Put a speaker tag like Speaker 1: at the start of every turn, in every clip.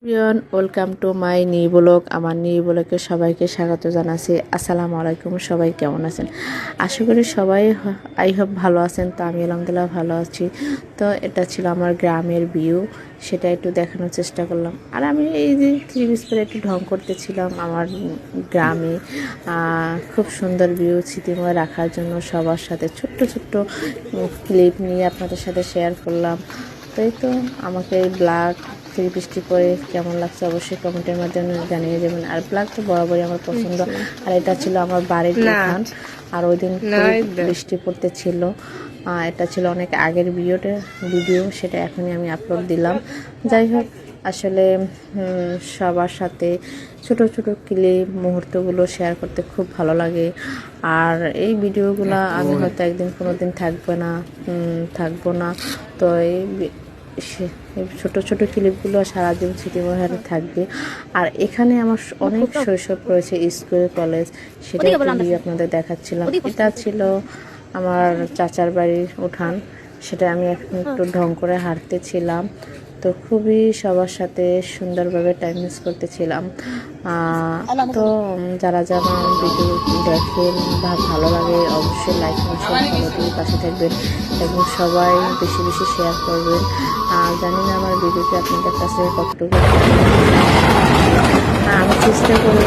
Speaker 1: Everyone welcome to my new blog. আমার new ব্লগে সবাইকে স্বাগত জানাচ্ছি। আসসালামু আলাইকুম। সবাই কেমন আছেন? আশা করি সবাই আই হোপ ভালো আছেন। তো আমি আলহামদুলিল্লাহ ভালো আছি। তো এটা ছিল আমার গ্রামের ভিউ, সেটা একটু দেখানোর চেষ্টা করলাম। আর আমি এই যে থ্রি পিস পরে একটু ঢং করতেছিলাম আমার গ্রামে। খুব সুন্দর ভিউ স্মৃতিময় রাখার জন্য সবার সাথে ছোট্ট ছোট্ট ক্লিপ নিয়ে আপনাদের সাথে শেয়ার করলাম। তাই তো আমাকে এই ব্ল্যাক থ্রি পিসটি পরে কেমন লাগছে অবশ্যই কমেন্টের মাধ্যমে জানিয়ে দেবেন। আর ব্ল্যাক তো বরাবরই আমার পছন্দ। আর এটা ছিল আমার বাড়ির উঠান, আর ওই দিন বৃষ্টি পড়তে ছিল। এটা ছিল অনেক আগের ভিডিও, সেটা এখনই আমি আপলোড দিলাম। যাই হোক, আসলে সবার সাথে ছোট ছোট ক্লিপ মুহূর্তগুলো শেয়ার করতে খুব ভালো লাগে। আর এই ভিডিওগুলো আমি হয়তো একদিন কোনো দিন থাকবো না। তো এই ছোট ছোট ক্লিপগুলো সারাদিন স্মৃতিময় হয়ে থাকবে। আর এখানে আমার অনেক শৈশব রয়েছে, স্কুল কলেজ, সেটা আপনাদের দেখাচ্ছিলাম। এটা ছিল আমার চাচার বাড়ির উঠান, সেটা আমি এখন একটু ঢং করে হাঁটতেছিলাম। তো খুবই সবার সাথে সুন্দরভাবে টাইম মিস করতেছিলাম। তো যারা যারা ভিডিও দেখেন বা ভালো লাগে অবশ্যই লাইক ফলো দিয়ে পাশে থাকবেন এবং সবাই বেশি বেশি শেয়ার করবেন। জানি না আমার ভিডিওটি আপনাদের কাছে কতটুকু, আমি চেষ্টা করি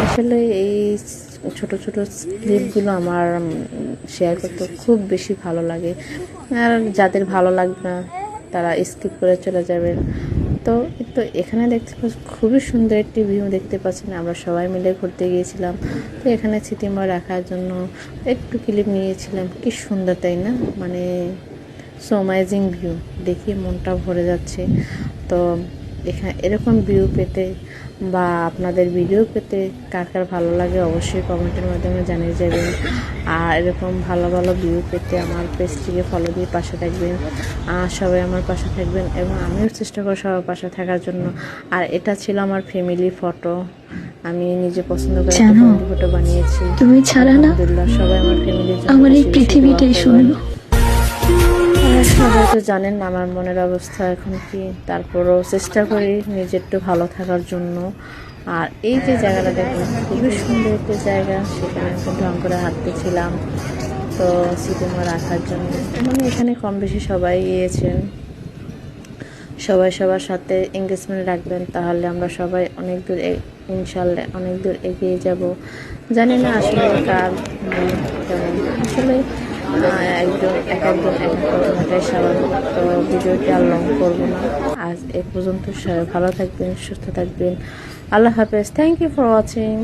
Speaker 1: আসলে এই ছোট ছোট ক্লিপগুলো আমার শেয়ার করতে খুব বেশি ভালো লাগে। আর যাদের ভালো লাগবে না তারা স্কিপ করে চলে যাবেন। তো এখানে দেখতে পাচ্ছি খুবই সুন্দর একটি ভিউ দেখতে পাচ্ছেন। আমরা সবাই মিলে ঘুরতে গিয়েছিলাম। তো এখানে স্মৃতিময় রাখার জন্য একটু ক্লিপ নিয়েছিলাম। কি সুন্দর, তাই না? মানে সো অ্যামেজিং ভিউ, দেখি মনটা ভরে যাচ্ছে। তো এখানে এরকম ভিউ পেতে বা আপনাদের ভিডিও পেতে কার কার ভালো লাগে অবশ্যই কমেন্টের মাধ্যমে জানিয়ে যাবেন। আর এরকম ভালো ভালো ভিউ পেতে আমার পেজটিকে ফলো দিয়ে পাশে থাকবেন। সবাই আমার পাশে থাকবেন এবং আমিও চেষ্টা করি সবার পাশে থাকার জন্য। আর এটা ছিল আমার ফ্যামিলি ফটো, আমি নিজে পছন্দ করে ফ্যামিলি ফটো বানিয়েছি।
Speaker 2: তুমি ছাড়া না
Speaker 1: সবাই আমার ফ্যামিলির জন্য
Speaker 2: আমার এই পৃথিবীটাই শূন্য।
Speaker 1: সবাই তো জানেন আমার মনের অবস্থা এখন কি, তারপরও চেষ্টা করি নিজে একটু ভালো থাকার জন্য। আর এই যে জায়গাটা দেখলাম খুবই সুন্দর একটা জায়গা, সেখানে একটু ঢং করে হাঁটতেছিলাম। তো স্মৃতিময় রাখার জন্য মানে এখানে কম বেশি সবাই গিয়েছেন। সবাই সবার সাথে এঙ্গেজমেন্ট রাখবেন, তাহলে আমরা সবাই অনেক দূর ইনশাল্লাহ অনেক দূর এগিয়ে যাব। জানি না আসলে কার কেমন, আসলে একজন এক ঘন্টায় স্বাভাবিক। তো ভিডিওটি আর লং করবো না, আজ এ পর্যন্ত। সবাই ভালো থাকবেন, সুস্থ থাকবেন। আল্লাহ হাফেজ। Thank you for watching.